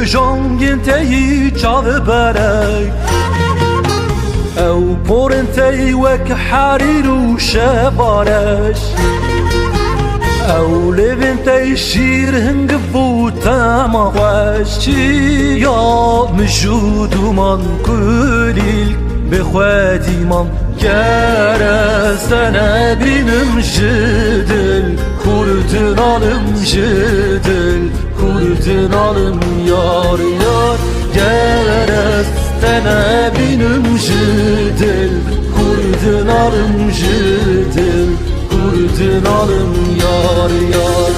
جانگین تی چاو برای او پورن تی وک حریر و شبارش او لبن تی شیر هنگ بوتا مغاش چی یا مجود من کلیل بخوادی من Kerestene benim jidil Kurdun alım jidil Kurdun alım yar yar Kerestene benim jidil Kurdun alım jidil Kurdun alım yar yar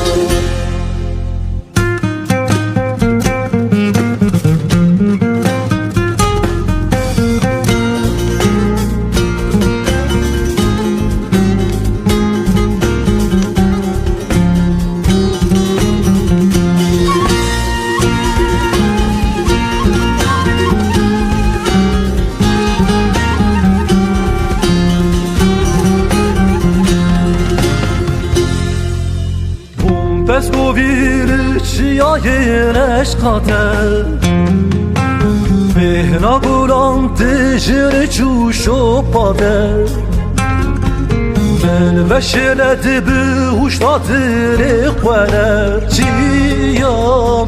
Pes govir çiyayin eşkate Behna gulan tejir çuşu pade Bel veşeledi bi huştadır iqvele Çiya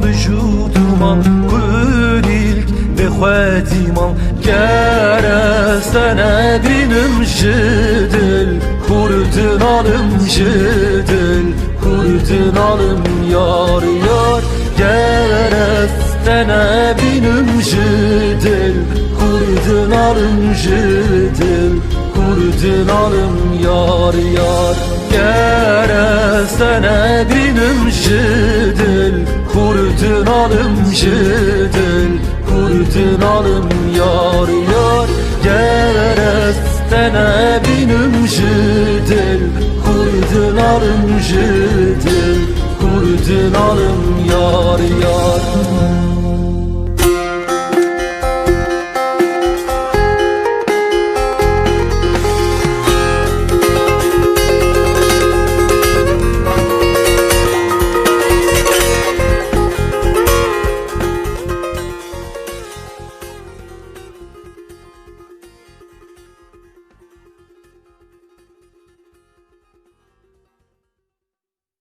vücuduman kulilk bexwediman Kerestene benim jidil Kurdun alım jidil Kurdun alım yar yar Kerestene benim jidil Kurdun alım jidil Kurdun alım yar yar Kerestene benim jidil Kurdun alım jidil Kurdun alım yar yar Kerestene benim jidil Kurdun alım jidil Kurdun alım yar yar